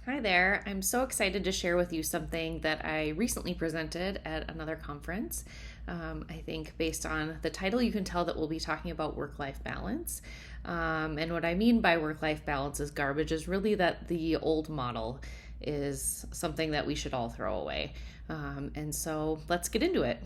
Hi there. I'm so excited to share with you something that I recently presented at another conference. I think based on the title, you can tell that we'll be talking about work-life balance. And what I mean by work-life balance is garbage is really that the old model is something that we should all throw away. And so let's get into it.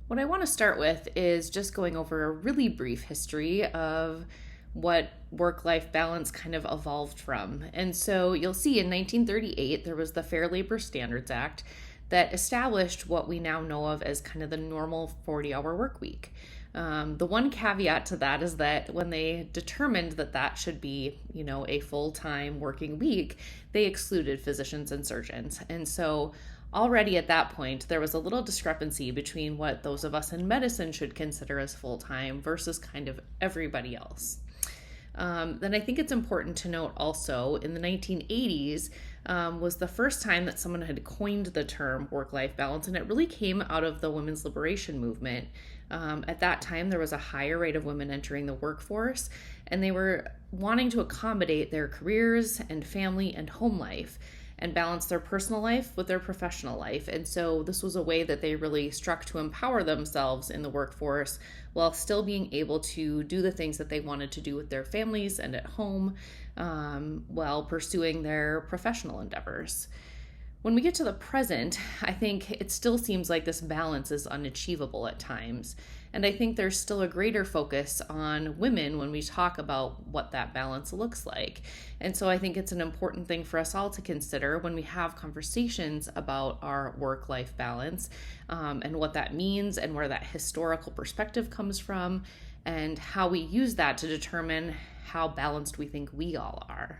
What I want to start with is just going over a really brief history of what work life balance kind of evolved from. And so you'll see in 1938, there was the Fair Labor Standards Act that established what we now know of as kind of the normal 40-hour work week. The one caveat to that is that when they determined that that should be, a full-time working week, they excluded physicians and surgeons. And so already at that point, there was a little discrepancy between what those of us in medicine should consider as full-time versus kind of everybody else. Then I think it's important to note also in the 1980s was the first time that someone had coined the term work-life balance, and it really came out of the women's liberation movement. At that time, there was a higher rate of women entering the workforce, and they were wanting to accommodate their careers and family and home life and balance their personal life with their professional life. And so this was a way that they really struck to empower themselves in the workforce while still being able to do the things that they wanted to do with their families and at home while pursuing their professional endeavors. When we get to the present, I think it still seems like this balance is unachievable at times. And I think there's still a greater focus on women when we talk about what that balance looks like. And so I think it's an important thing for us all to consider when we have conversations about our work-life balance and what that means and where that historical perspective comes from and how we use that to determine how balanced we think we all are.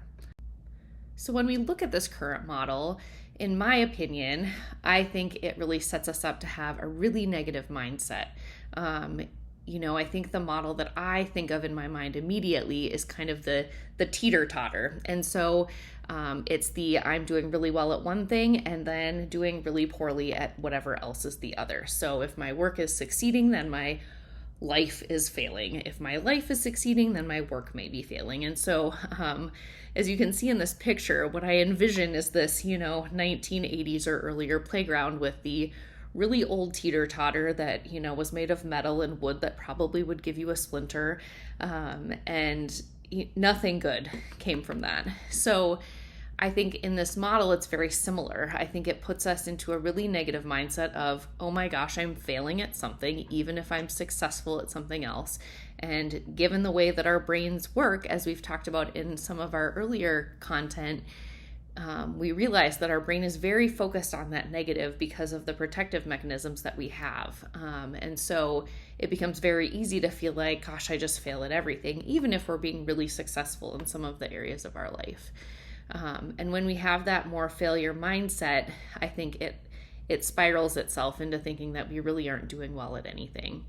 So when we look at this current model, in my opinion, I think it really sets us up to have a really negative mindset. I think the model that I think of in my mind immediately is kind of the teeter-totter. And so it's the I'm doing really well at one thing and then doing really poorly at whatever else is the other. So if my work is succeeding, then my life is failing. If my life is succeeding, then my work may be failing. And so as you can see in this picture, what I envision is this, 1980s or earlier playground with the really old teeter-totter that, was made of metal and wood that probably would give you a splinter. And nothing good came from that. So I think in this model, it's very similar. I think it puts us into a really negative mindset of, oh my gosh, I'm failing at something, even if I'm successful at something else. And given the way that our brains work, as we've talked about in some of our earlier content, we realize that our brain is very focused on that negative because of the protective mechanisms that we have. And so it becomes very easy to feel like, gosh, I just fail at everything, even if we're being really successful in some of the areas of our life. And when we have that more failure mindset, I think it spirals itself into thinking that we really aren't doing well at anything.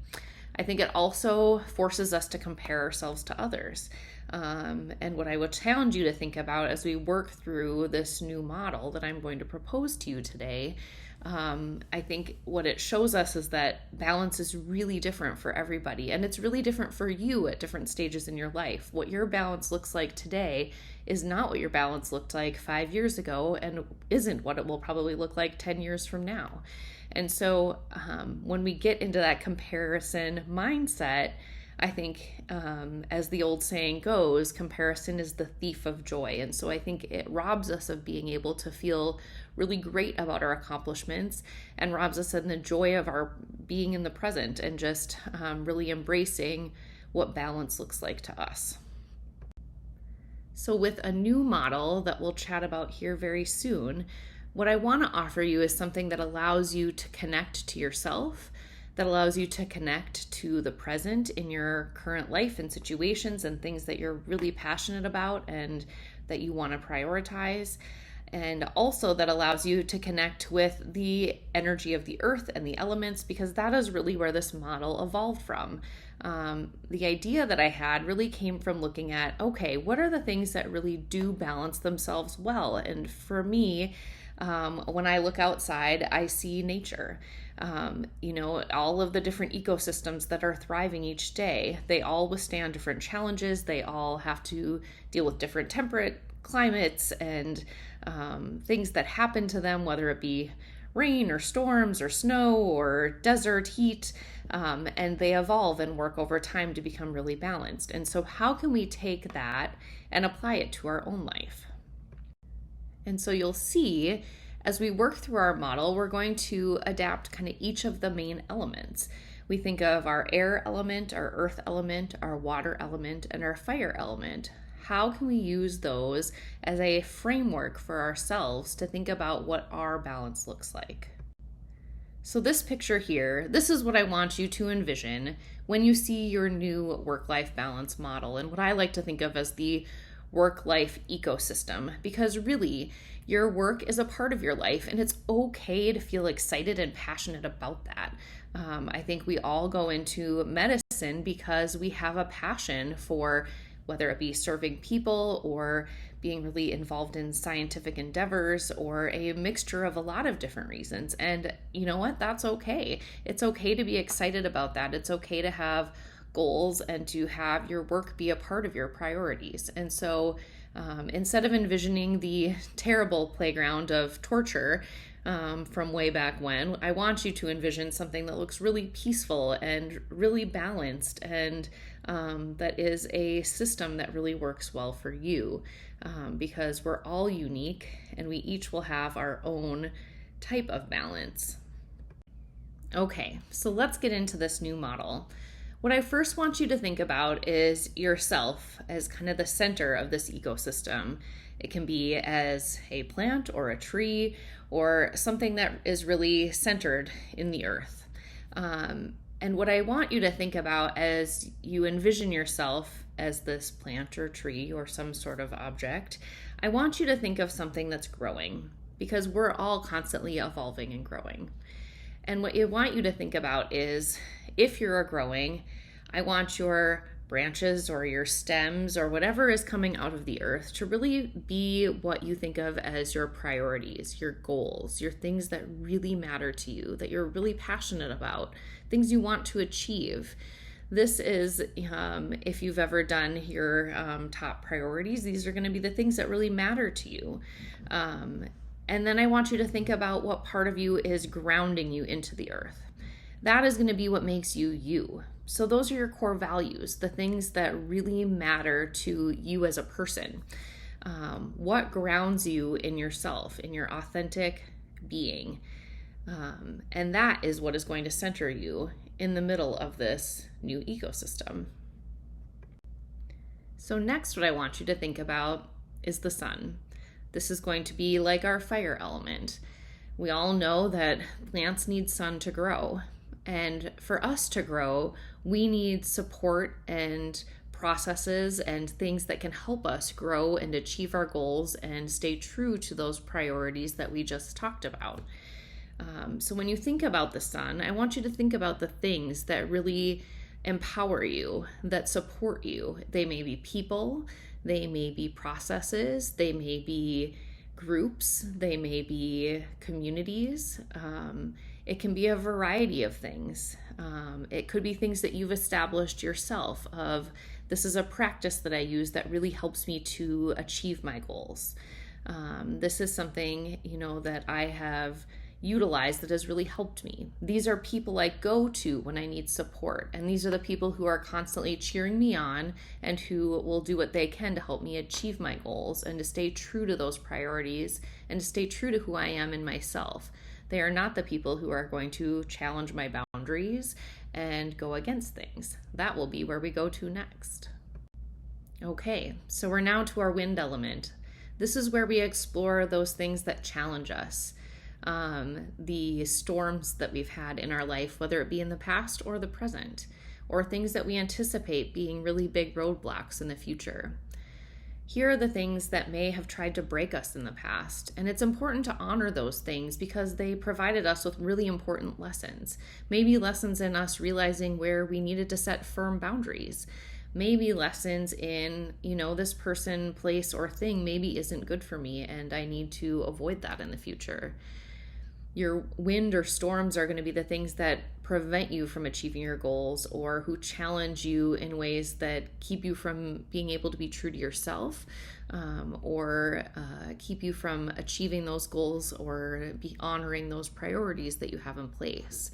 I think it also forces us to compare ourselves to others. And what I would challenge you to think about as we work through this new model that I'm going to propose to you today, I think what it shows us is that balance is really different for everybody, and it's really different for you at different stages in your life. What your balance looks like today is not what your balance looked like 5 years ago and isn't what it will probably look like 10 years from now. And so when we get into that comparison mindset, I think, as the old saying goes, comparison is the thief of joy. And so I think it robs us of being able to feel really great about our accomplishments and robs us of the joy of our being in the present and just really embracing what balance looks like to us. So with a new model that we'll chat about here very soon, what I want to offer you is something that allows you to connect to yourself, that allows you to connect to the present in your current life and situations and things that you're really passionate about and that you want to prioritize. And also that allows you to connect with the energy of the earth and the elements, because that is really where this model evolved from. The idea that I had really came from looking at, okay, what are the things that really do balance themselves well? And for me, when I look outside, I see nature. All of the different ecosystems that are thriving each day, they all withstand different challenges. They all have to deal with different climates and things that happen to them, whether it be rain or storms or snow or desert heat, and they evolve and work over time to become really balanced. And so how can we take that and apply it to our own life? And so you'll see as we work through our model, we're going to adapt kind of each of the main elements. We think of our air element, our earth element, our water element, and our fire element. How can we use those as a framework for ourselves to think about what our balance looks like? So this picture here, this is what I want you to envision when you see your new work-life balance model, and what I like to think of as the work-life ecosystem, because really your work is a part of your life and it's okay to feel excited and passionate about that. I think we all go into medicine because we have a passion for whether it be serving people or being really involved in scientific endeavors or a mixture of a lot of different reasons. And you know what? That's okay. It's okay to be excited about that. It's okay to have goals and to have your work be a part of your priorities. And so instead of envisioning the terrible playground of torture from way back when, I want you to envision something that looks really peaceful and really balanced, and that is a system that really works well for you, because we're all unique and we each will have our own type of balance. Okay, so let's get into this new model. What I first want you to think about is yourself as kind of the center of this ecosystem. It can be as a plant or a tree or something that is really centered in the earth. And what I want you to think about as you envision yourself as this plant or tree or some sort of object, I want you to think of something that's growing, because we're all constantly evolving and growing. And what I want you to think about is, if you're growing, I want your branches or your stems or whatever is coming out of the earth to really be what you think of as your priorities, your goals, your things that really matter to you, that you're really passionate about, things you want to achieve. This is, if you've ever done your top priorities, these are going to be the things that really matter to you. And then I want you to think about what part of you is grounding you into the earth. That is going to be what makes you you. So those are your core values, the things that really matter to you as a person. What grounds you in yourself, in your authentic being. And that is what is going to center you in the middle of this new ecosystem. So next, what I want you to think about is the sun. This is going to be like our fire element. We all know that plants need sun to grow. And for us to grow, we need support and processes and things that can help us grow and achieve our goals and stay true to those priorities that we just talked about. So when you think about the sun, I want you to think about the things that really empower you, that support you. They may be people, they may be processes, they may be groups, they may be communities. It can be a variety of things. It could be things that you've established yourself of, this is a practice that I use that really helps me to achieve my goals. This is something, that I have utilized that has really helped me. These are people I go to when I need support. And these are the people who are constantly cheering me on and who will do what they can to help me achieve my goals and to stay true to those priorities and to stay true to who I am in myself. They are not the people who are going to challenge my boundaries and go against things. That will be where we go to next. Okay, so we're now to our wind element. This is where we explore those things that challenge us. The storms that we've had in our life, whether it be in the past or the present, or things that we anticipate being really big roadblocks in the future. Here are the things that may have tried to break us in the past, and it's important to honor those things because they provided us with really important lessons. Maybe lessons in us realizing where we needed to set firm boundaries. Maybe lessons in, this person, place, or thing maybe isn't good for me and I need to avoid that in the future. Your wind or storms are going to be the things that prevent you from achieving your goals, or who challenge you in ways that keep you from being able to be true to yourself, or keep you from achieving those goals or be honoring those priorities that you have in place.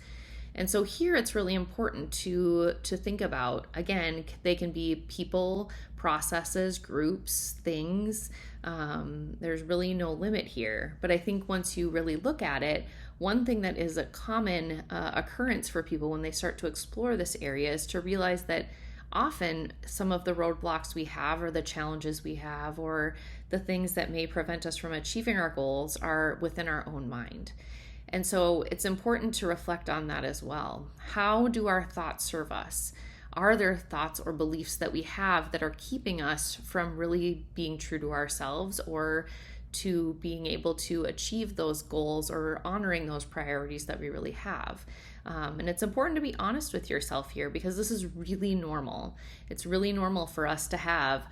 And so here it's really important to think about, again, they can be people, processes, groups, things. There's really no limit here. But I think once you really look at it, one thing that is a common occurrence for people when they start to explore this area is to realize that often some of the roadblocks we have, or the challenges we have, or the things that may prevent us from achieving our goals are within our own mind. And so it's important to reflect on that as well. How do our thoughts serve us? Are there thoughts or beliefs that we have that are keeping us from really being true to ourselves, or to being able to achieve those goals, or honoring those priorities that we really have? And it's important to be honest with yourself here, because this is really normal. It's really normal for us to have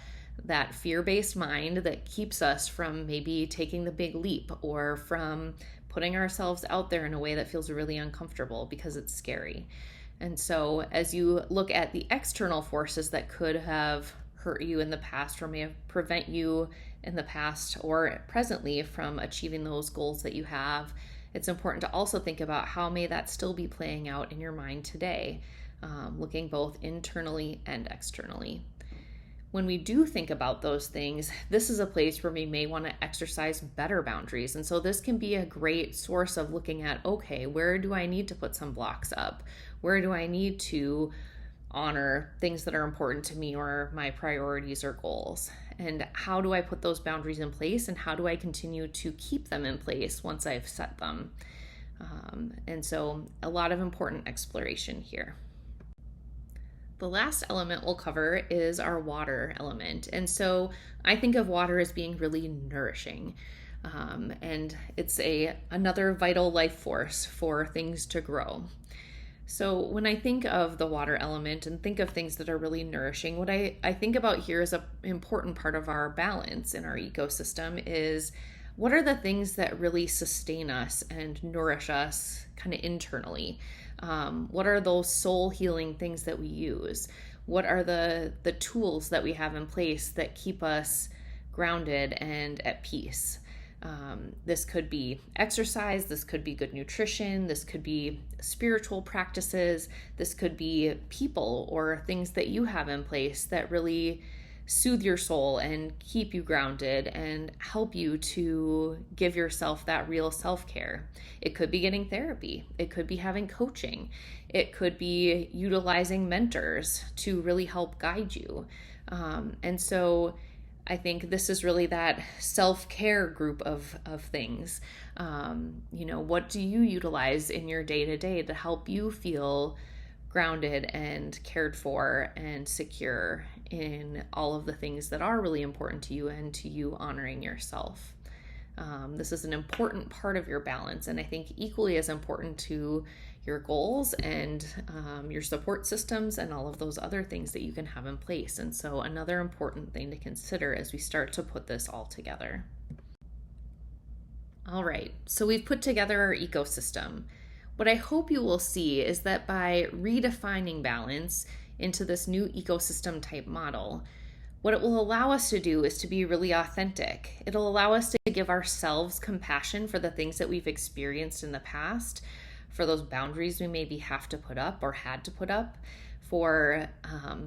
that fear-based mind that keeps us from maybe taking the big leap, or from putting ourselves out there in a way that feels really uncomfortable because it's scary. And so as you look at the external forces that could have hurt you in the past, or may have prevent you in the past or presently from achieving those goals that you have, it's important to also think about how may that still be playing out in your mind today, looking both internally and externally. When we do think about those things, this is a place where we may want to exercise better boundaries. And so this can be a great source of looking at, okay, where do I need to put some blocks up? Where do I need to honor things that are important to me, or my priorities or goals? And how do I put those boundaries in place? And how do I continue to keep them in place once I've set them? And so a lot of important exploration here. The last element we'll cover is our water element. And so I think of water as being really nourishing. And it's another vital life force for things to grow. So when I think of the water element and think of things that are really nourishing, what I think about here is an important part of our balance in our ecosystem is, what are the things that really sustain us and nourish us kind of internally? What are those soul healing things that we use? What are the tools that we have in place that keep us grounded and at peace? This could be exercise, this could be good nutrition, this could be spiritual practices, this could be people or things that you have in place that really soothe your soul and keep you grounded and help you to give yourself that real self-care. It could be getting therapy. It could be having coaching. It could be utilizing mentors to really help guide you. And so I think this is really that self-care group of things. What do you utilize in your day-to-day to help you feel grounded and cared for and secure in all of the things that are really important to you, and to you honoring yourself? This is an important part of your balance, and I think equally as important to your goals and your support systems and all of those other things that you can have in place. And so another important thing to consider as we start to put this all together. All right, so we've put together our ecosystem. What I hope you will see is that by redefining balance into this new ecosystem type model, what it will allow us to do is to be really authentic. It'll allow us to give ourselves compassion for the things that we've experienced in the past, for those boundaries we maybe have to put up or had to put up, for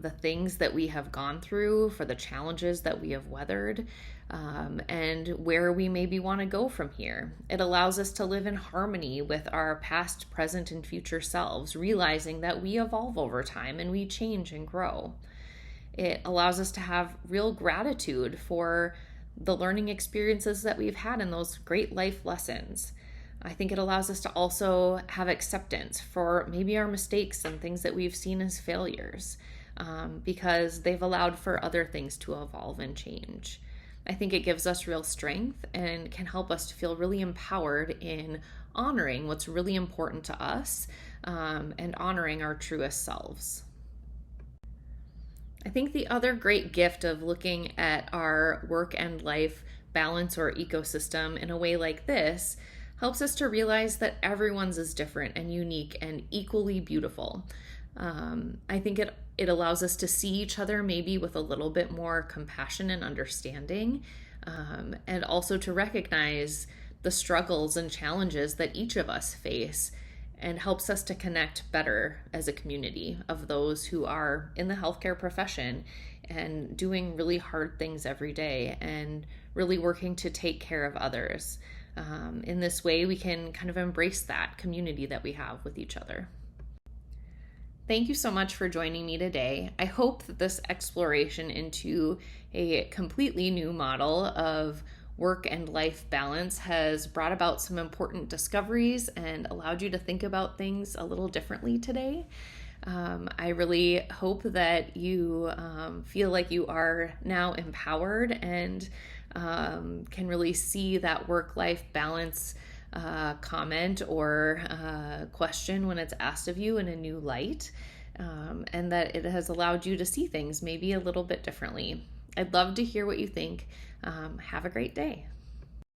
the things that we have gone through, for the challenges that we have weathered, and where we maybe want to go from here. It allows us to live in harmony with our past, present, and future selves, realizing that we evolve over time and we change and grow. It allows us to have real gratitude for the learning experiences that we've had and those great life lessons. I think it allows us to also have acceptance for maybe our mistakes and things that we've seen as failures, because they've allowed for other things to evolve and change. I think it gives us real strength and can help us to feel really empowered in honoring what's really important to us, and honoring our truest selves. I think the other great gift of looking at our work and life balance or ecosystem in a way like this helps us to realize that everyone's is different and unique and equally beautiful. I think it allows us to see each other maybe with a little bit more compassion and understanding, and also to recognize the struggles and challenges that each of us face, and helps us to connect better as a community of those who are in the healthcare profession and doing really hard things every day and really working to take care of others. In this way, we can kind of embrace that community that we have with each other. Thank you so much for joining me today. I hope that this exploration into a completely new model of work and life balance has brought about some important discoveries and allowed you to think about things a little differently today. I really hope that you feel like you are now empowered and can really see that work-life balance comment or question when it's asked of you in a new light, and that it has allowed you to see things maybe a little bit differently. I'd love to hear what you think. Have a great day.